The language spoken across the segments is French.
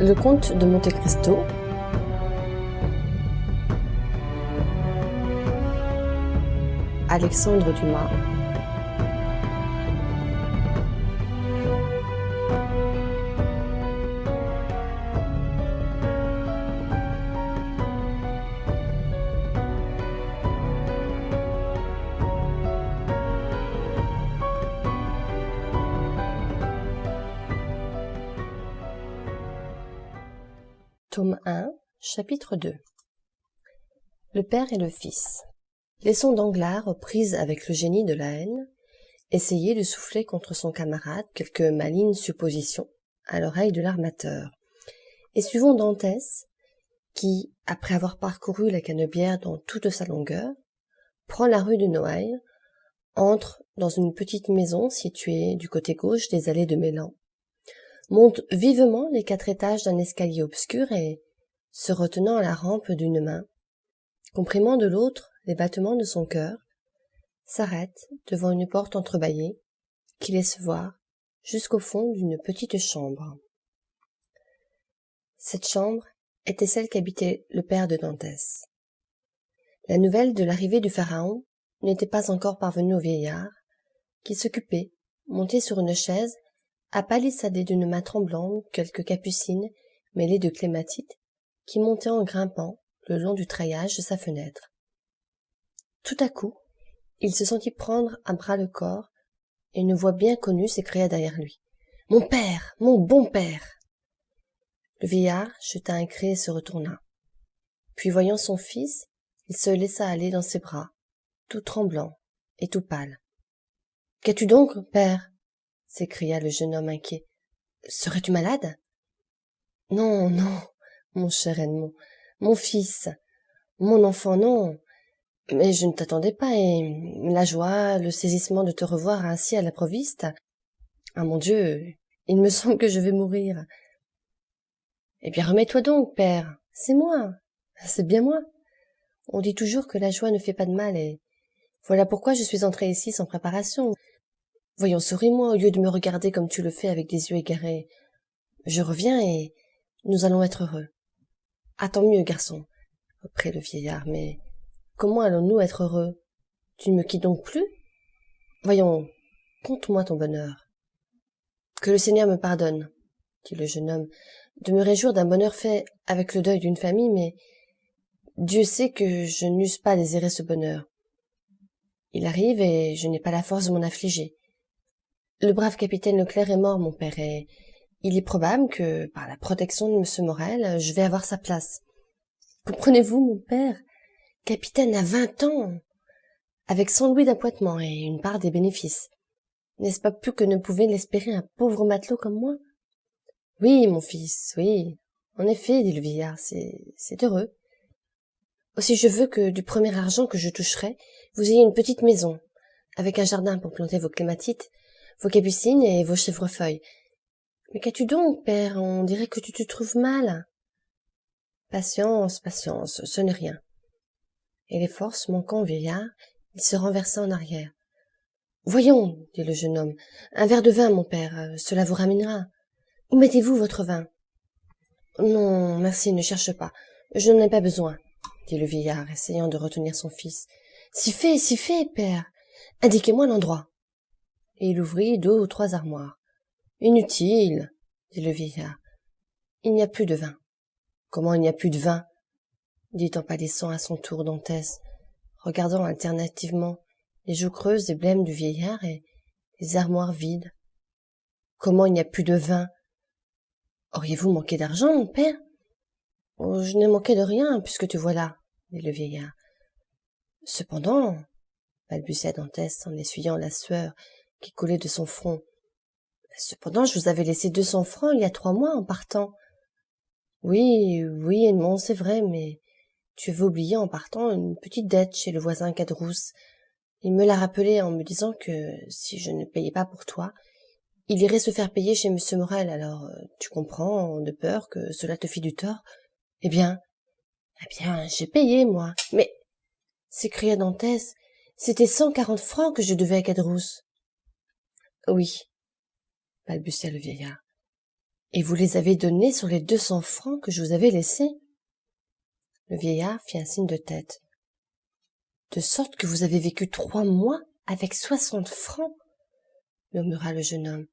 Le comte de Monte Cristo, Alexandre Dumas, Tome 1, chapitre 2. Le père et le fils. Laissons Danglars, aux prises avec le génie de la haine, essayer de souffler contre son camarade quelques malignes suppositions à l'oreille de l'armateur, et suivons Dantès, qui, après avoir parcouru la Canebière dans toute sa longueur, prend la rue de Noailles, entre dans une petite maison située du côté gauche des allées de Mélan, monte vivement les 4 étages d'un escalier obscur et, se retenant à la rampe d'une main, comprimant de l'autre les battements de son cœur, s'arrête devant une porte entrebâillée qui laisse voir jusqu'au fond d'une petite chambre. Cette chambre était celle qu'habitait le père de Dantès. La nouvelle de l'arrivée du pharaon n'était pas encore parvenue au vieillard, qui s'occupait, monté sur une chaise, à palissader d'une main tremblante quelques capucines mêlées de clématite qui montaient en grimpant le long du treillage de sa fenêtre. Tout à coup, il se sentit prendre à bras le corps, et une voix bien connue s'écria derrière lui. « Mon père! Mon bon père !» Le vieillard jeta un cri et se retourna. Puis, voyant son fils, il se laissa aller dans ses bras, tout tremblant et tout pâle. « Qu'as-tu donc, père ?» s'écria le jeune homme inquiet. « Serais-tu malade ?»« Non, non, mon cher Edmond, mon fils, mon enfant, non. Mais je ne t'attendais pas, et la joie, le saisissement de te revoir ainsi à l'improviste. Ah mon Dieu, il me semble que je vais mourir. » « Eh bien, remets-toi donc, père, c'est moi, c'est bien moi. On dit toujours que la joie ne fait pas de mal, et voilà pourquoi je suis entré ici sans préparation. Voyons, souris-moi au lieu de me regarder comme tu le fais avec des yeux égarés. Je reviens et nous allons être heureux. »« Ah, tant mieux, garçon, » reprit le vieillard, « mais comment allons-nous être heureux? Tu ne me quittes donc plus? Voyons, conte-moi ton bonheur. »« Que le Seigneur me pardonne, » dit le jeune homme, « de me réjouir d'un bonheur fait avec le deuil d'une famille, mais Dieu sait que je n'eusse pas désiré ce bonheur. Il arrive et je n'ai pas la force de m'en affliger. Le brave capitaine Leclerc est mort, mon père, et il est probable que, par la protection de M. Morel, je vais avoir sa place. Comprenez-vous, mon père, capitaine à 20 ans, avec 100 louis d'appointements et une part des bénéfices. N'est-ce pas plus que ne pouvait l'espérer un pauvre matelot comme moi? Oui, mon fils, oui. En effet, dit le vieillard, c'est heureux. Aussi je veux que du premier argent que je toucherai, vous ayez une petite maison, avec un jardin pour planter vos clématites, vos capucines et vos chèvrefeuilles. Mais qu'as-tu donc, père? On dirait que tu te trouves mal. Patience, patience, ce n'est rien. Et les forces manquant au vieillard, il se renversa en arrière. Voyons, dit le jeune homme, un verre de vin, mon père, cela vous ramènera. Où mettez-vous votre vin? Non, merci, ne cherche pas, je n'en ai pas besoin, dit le vieillard, essayant de retenir son fils. Si fait, père, indiquez-moi l'endroit. Et il ouvrit 2 ou 3 armoires. Inutile, dit le vieillard, il n'y a plus de vin. Comment il n'y a plus de vin? Dit en pâlissant à son tour Dantès, regardant alternativement les joues creuses et blêmes du vieillard et les armoires vides. Comment il n'y a plus de vin? Auriez-vous manqué d'argent, mon père? Oh, je n'ai manqué de rien, puisque te voilà, dit le vieillard. Cependant, balbutia Dantès en essuyant la sueur qui coulait de son front, cependant, je vous avais laissé 200 francs il y a 3 mois en partant. Oui, Edmond, c'est vrai, mais tu avais oublié en partant une petite dette chez le voisin Caderousse. Il me l'a rappelé en me disant que, si je ne payais pas pour toi, il irait se faire payer chez M. Morel, alors tu comprends, de peur que cela te fît du tort. Eh bien, j'ai payé, moi. Mais, s'écria Dantès, c'était 140 francs que je devais à Caderousse. Oui, balbutia le vieillard. Et vous les avez donnés sur les 200 francs que je vous avais laissés? Le vieillard fit un signe de tête. De sorte que vous avez vécu 3 mois avec 60 francs, murmura le jeune homme.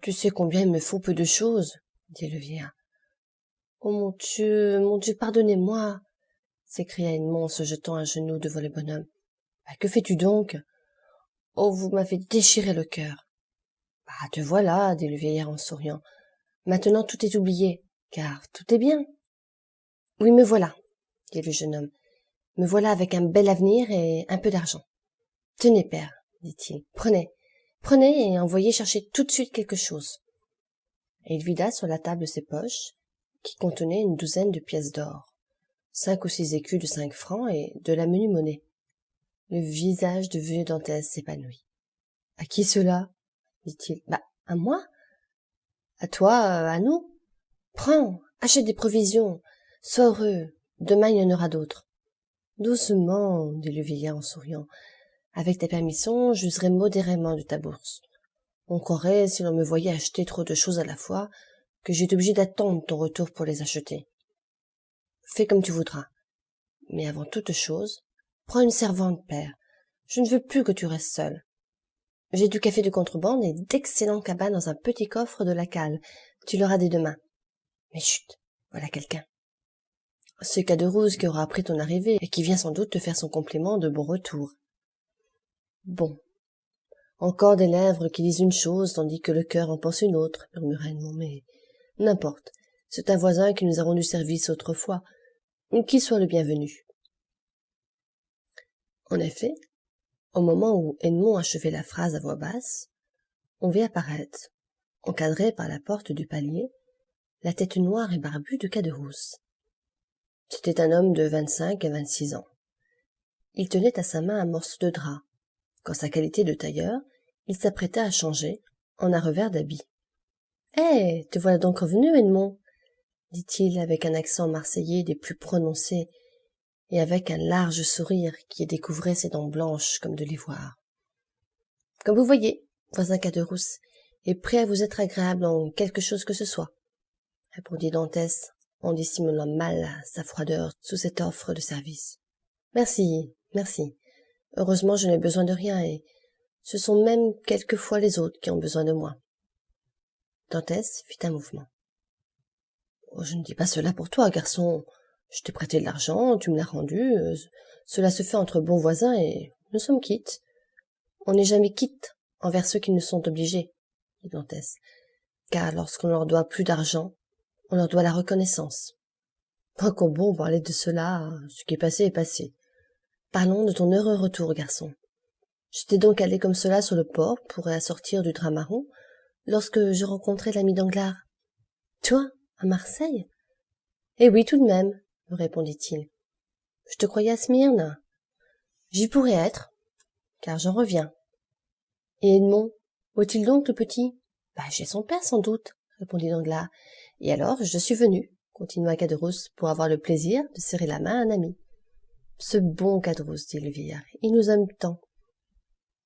Tu sais combien il me faut peu de choses, dit le vieillard. Oh mon Dieu, pardonnez-moi, s'écria Edmond en se jetant à genoux devant le bonhomme. Que fais-tu donc? Oh, vous m'avez déchiré le cœur. Te voilà, dit le vieillard en souriant. Maintenant tout est oublié, car tout est bien. Oui, me voilà, dit le jeune homme. Me voilà avec un bel avenir et un peu d'argent. Tenez, père, dit-il, prenez et envoyez chercher tout de suite quelque chose. Et il vida sur la table ses poches, qui contenaient une douzaine de pièces d'or, 5 ou 6 écus de 5 francs et de la menue monnaie. Le visage de vieux Dantès s'épanouit. À qui cela? dit-il. À moi? À toi, à nous? Prends, achète des provisions, sois heureux, demain il y en aura d'autres. Doucement, dit le vieillard en souriant. Avec ta permission, j'userai modérément de ta bourse. On croirait, si l'on me voyait acheter trop de choses à la fois, que j'étais obligé d'attendre ton retour pour les acheter. Fais comme tu voudras. Mais avant toute chose, prends une servante, père. Je ne veux plus que tu restes seul. J'ai du café de contrebande et d'excellents cabanes dans un petit coffre de la cale. Tu l'auras dès demain. Mais chut, voilà quelqu'un. C'est Caderousse qui aura appris ton arrivée et qui vient sans doute te faire son compliment de bon retour. Bon. Encore des lèvres qui disent une chose tandis que le cœur en pense une autre, murmura Edmond, mais n'importe. C'est un voisin qui nous a rendu service autrefois. Qu'il soit le bienvenu. En effet, au moment où Edmond achevait la phrase à voix basse, on vit apparaître, encadrée par la porte du palier, la tête noire et barbue de Caderousse. C'était un homme de 25 à 26 ans. Il tenait à sa main un morceau de drap, qu'en sa qualité de tailleur, il s'apprêtait à changer en un revers d'habit. « Eh, te voilà donc revenu, Edmond !» dit-il avec un accent marseillais des plus prononcés et avec un large sourire qui découvrait ses dents blanches comme de l'ivoire. « Comme vous voyez, voisin Caderousse est prêt à vous être agréable en quelque chose que ce soit, » répondit Dantès en dissimulant mal sa froideur sous cette offre de service. « Merci, merci. Heureusement, je n'ai besoin de rien et ce sont même quelquefois les autres qui ont besoin de moi. » Dantès fit un mouvement. « Oh, je ne dis pas cela pour toi, garçon. Je t'ai prêté de l'argent, tu me l'as rendu. Cela se fait entre bons voisins et nous sommes quittes. On n'est jamais quitte envers ceux qui nous sont obligés, dit Dantès, car lorsqu'on leur doit plus d'argent, on leur doit la reconnaissance. Pas qu'au bon parler de cela, ce qui est passé est passé. Parlons de ton heureux retour, garçon. J'étais donc allé comme cela sur le port pour assortir du drap marron, lorsque je rencontrai l'ami Danglars. Toi, à Marseille? Eh oui, tout de même, me répondit-il. Je te croyais à Smyrne. J'y pourrais être, car j'en reviens. Et Edmond, où est-il donc, le petit? Chez son père, sans doute, répondit Danglars. Et alors, je suis venu, continua Caderousse, pour avoir le plaisir de serrer la main à un ami. Ce bon Caderousse, dit le vieillard, il nous aime tant.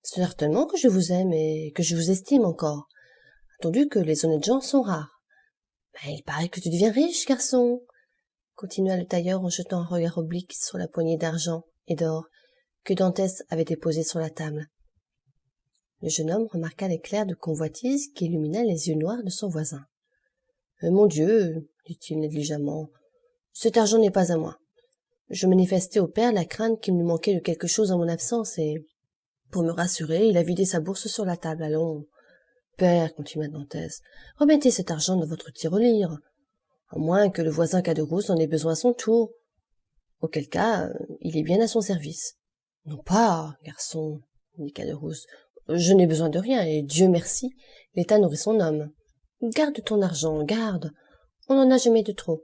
Certainement que je vous aime et que je vous estime encore, attendu que les honnêtes gens sont rares. Il paraît que tu deviens riche, garçon, continua le tailleur en jetant un regard oblique sur la poignée d'argent et d'or que Dantès avait déposée sur la table. Le jeune homme remarqua l'éclair de convoitise qui illumina les yeux noirs de son voisin. Mon Dieu, dit-il négligemment, cet argent n'est pas à moi. Je manifestais au père la crainte qu'il nous manquait de quelque chose en mon absence, et, pour me rassurer, il a vidé sa bourse sur la table. Allons, père, continua Dantès, remettez cet argent dans votre tirelire, à moins que le voisin Caderousse en ait besoin à son tour, auquel cas il est bien à son service. Non pas, garçon, dit Caderousse, je n'ai besoin de rien, et Dieu merci, l'État nourrit son homme. Garde ton argent, garde, on n'en a jamais de trop,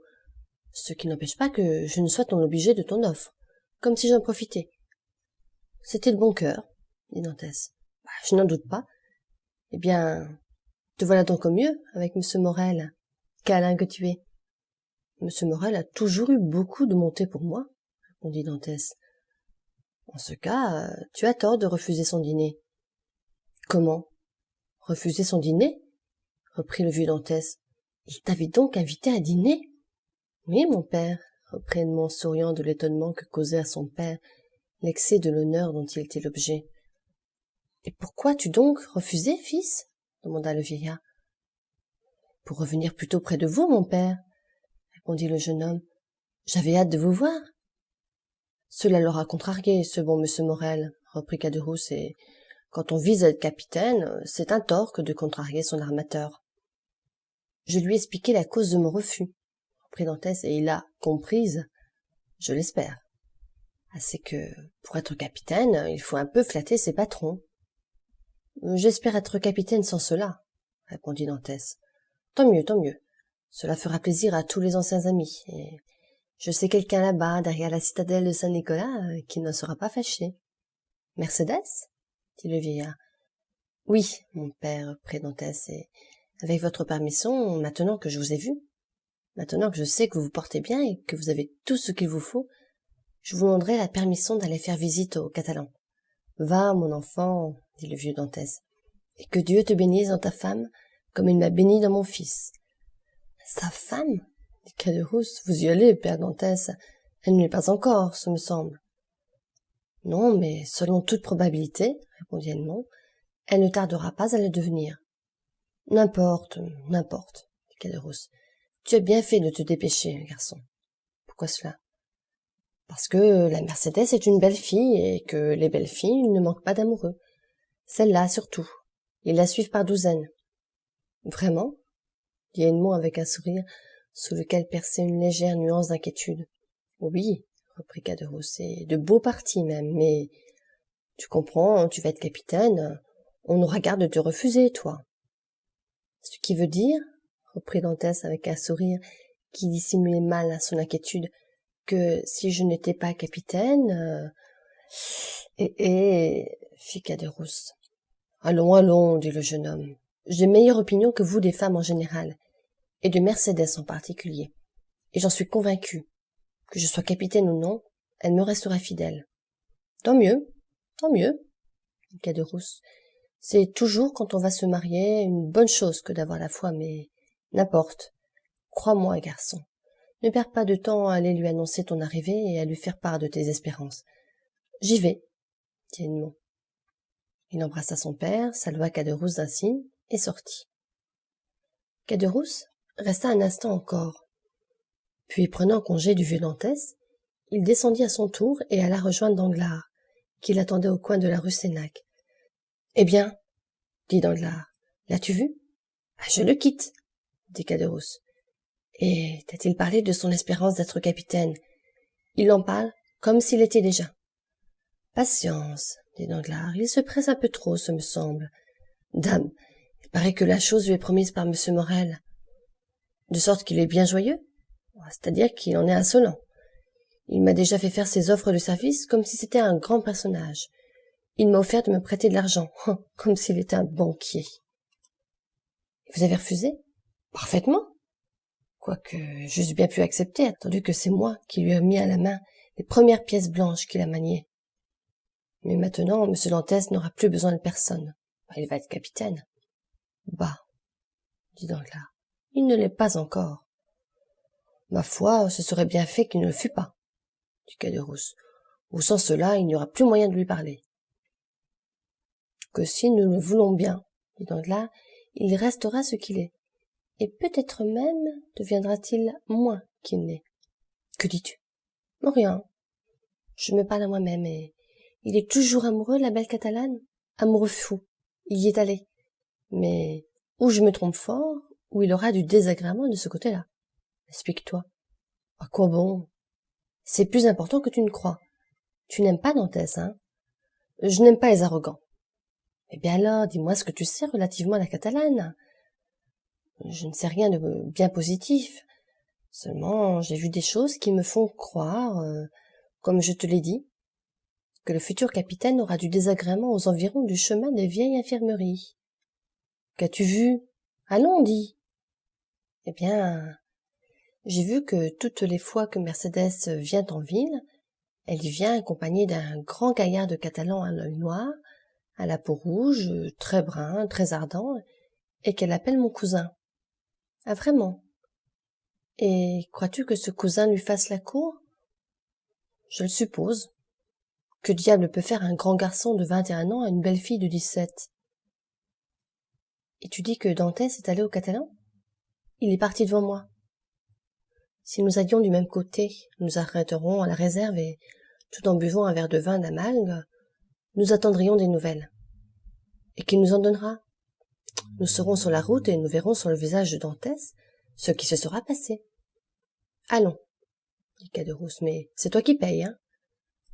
ce qui n'empêche pas que je ne sois ton obligé de ton offre, comme si j'en profitais. C'était de bon cœur, dit Dantès. Je n'en doute pas. Eh bien, te voilà donc au mieux avec M. Morel, câlin que tu es. M. Morel a toujours eu beaucoup de bonté pour moi, répondit Dantès. En ce cas, tu as tort de refuser son dîner. Comment? Refuser son dîner? Reprit le vieux Dantès. Il t'avait donc invité à dîner? Oui, mon père, reprit Edmond en souriant de l'étonnement que causait à son père l'excès de l'honneur dont il était l'objet. Et pourquoi as-tu donc refusé, fils? Demanda le vieillard. Pour revenir plus tôt près de vous, mon père, répondit le jeune homme. J'avais hâte de vous voir. Cela l'aura contrarié, ce bon monsieur Morel, reprit Caderousse, et quand on vise à être capitaine, c'est un tort que de contrarier son armateur. Je lui ai expliqué la cause de mon refus, reprit Dantès, et il a comprise, je l'espère. C'est que, pour être capitaine, il faut un peu flatter ses patrons. J'espère être capitaine sans cela, répondit Dantès. Tant mieux, tant mieux. Cela fera plaisir à tous les anciens amis, et je sais quelqu'un là-bas, derrière la citadelle de Saint-Nicolas, qui ne sera pas fâché. Mercédès? Dit le vieillard. Oui, mon père, reprit Dantès, et avec votre permission, maintenant que je vous ai vu, maintenant que je sais que vous vous portez bien et que vous avez tout ce qu'il vous faut, je vous demanderai la permission d'aller faire visite aux Catalans. Va, mon enfant, dit le vieux Dantès, et que Dieu te bénisse dans ta femme, comme il m'a béni dans mon fils. Sa femme? Dit Caderousse, vous y allez, père Dantès. Elle ne l'est pas encore, ce me semble. Non, mais selon toute probabilité, répondit Edmond, elle ne tardera pas à le devenir. N'importe, n'importe, dit Caderousse. Tu as bien fait de te dépêcher, garçon. Pourquoi cela? Parce que la Mercédès est une belle fille et que les belles filles ne manquent pas d'amoureux. Celle-là, surtout. Ils la suivent par douzaines. Vraiment? Dit Edmond avec un sourire sous lequel perçait une légère nuance d'inquiétude. Oui, reprit Caderousse, et de beaux partis même, mais tu comprends, tu vas être capitaine, on n'aura garde de te refuser, toi. Ce qui veut dire, reprit Dantès avec un sourire qui dissimulait mal son inquiétude, que si je n'étais pas capitaine, fit Caderousse. Allons, allons, dit le jeune homme. J'ai meilleure opinion que vous des femmes en général, et de Mercédès en particulier, et j'en suis convaincu. Que je sois capitaine ou non, elle me restera fidèle. Tant mieux, dit Caderousse. C'est toujours, quand on va se marier, une bonne chose que d'avoir la foi, mais n'importe. Crois-moi, garçon. Ne perds pas de temps à aller lui annoncer ton arrivée et à lui faire part de tes espérances. J'y vais, dit Edmond. Il embrassa son père, salua Caderousse d'un signe et sortit. Caderousse resta un instant encore. Puis, prenant congé du vieux Dantès, il descendit à son tour et alla rejoindre Danglars, qui l'attendait au coin de la rue Sénac. « Eh bien, dit Danglars, l'as-tu vu ?»« Je le quitte, dit Caderousse. Et t'a-t-il parlé de son espérance d'être capitaine? Il en parle comme s'il était déjà. Patience, dit Danglars, il se presse un peu trop, ce me semble. Dame, il paraît que la chose lui est promise par monsieur Morel. De sorte qu'il est bien joyeux, c'est-à-dire qu'il en est insolent. Il m'a déjà fait faire ses offres de service comme si c'était un grand personnage. Il m'a offert de me prêter de l'argent, comme s'il était un banquier. Vous avez refusé? Parfaitement. Quoique j'eusse bien pu accepter, attendu que c'est moi qui lui ai mis à la main les premières pièces blanches qu'il a maniées. Mais maintenant, M. Dantès n'aura plus besoin de personne. Il va être capitaine. Bah, dit Danglars, il ne l'est pas encore. Ma foi, ce serait bien fait qu'il ne le fût pas, dit Caderousse, ou sans cela, il n'y aura plus moyen de lui parler. Que si nous le voulons bien, dit Danglars, il restera ce qu'il est, et peut-être même deviendra-t-il moins qu'il n'est. Que dis-tu? Rien. Je me parle à moi-même, et il est toujours amoureux, la belle Catalane? Amoureux fou. Il y est allé. Mais ou je me trompe fort, ou il aura du désagrément de ce côté-là. Explique-toi. À quoi bon? C'est plus important que tu ne crois. Tu n'aimes pas Dantès, hein? Je n'aime pas les arrogants. Eh bien alors, dis-moi ce que tu sais relativement à la Catalane. Je ne sais rien de bien positif. Seulement, j'ai vu des choses qui me font croire, comme je te l'ai dit, que le futur capitaine aura du désagrément aux environs du chemin des vieilles infirmeries. Qu'as-tu vu? Allons, dis. Eh bien, j'ai vu que toutes les fois que Mercédès vient en ville, elle y vient accompagnée d'un grand gaillard de Catalan à l'œil noir, à la peau rouge, très brun, très ardent, et qu'elle appelle mon cousin. Ah vraiment? Et crois-tu que ce cousin lui fasse la cour? Je le suppose. Que diable peut faire un grand garçon de 21 ans à une belle fille de 17? Et tu dis que Dantès est allé au Catalan? Il est parti devant moi. Si nous allions du même côté, nous arrêterons à la réserve et, tout en buvant un verre de vin d'Amalgue, nous attendrions des nouvelles. Et qui nous en donnera? Nous serons sur la route et nous verrons sur le visage de Dantès ce qui se sera passé. Allons, dit Caderousse, mais c'est toi qui payes, hein?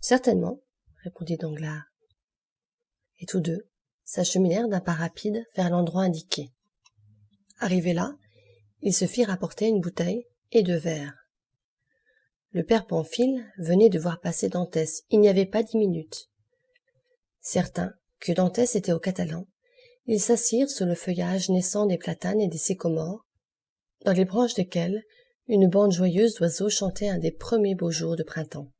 Certainement, répondit Danglars. Et tous deux s'acheminèrent d'un pas rapide vers l'endroit indiqué. Arrivés là, ils se firent apporter une bouteille et 2 verres. Le père Pamphile venait de voir passer Dantès il n'y avait pas 10 minutes. Certain que Dantès était au Catalan, ils s'assirent sous le feuillage naissant des platanes et des sycomores, dans les branches desquels une bande joyeuse d'oiseaux chantait un des premiers beaux jours de printemps.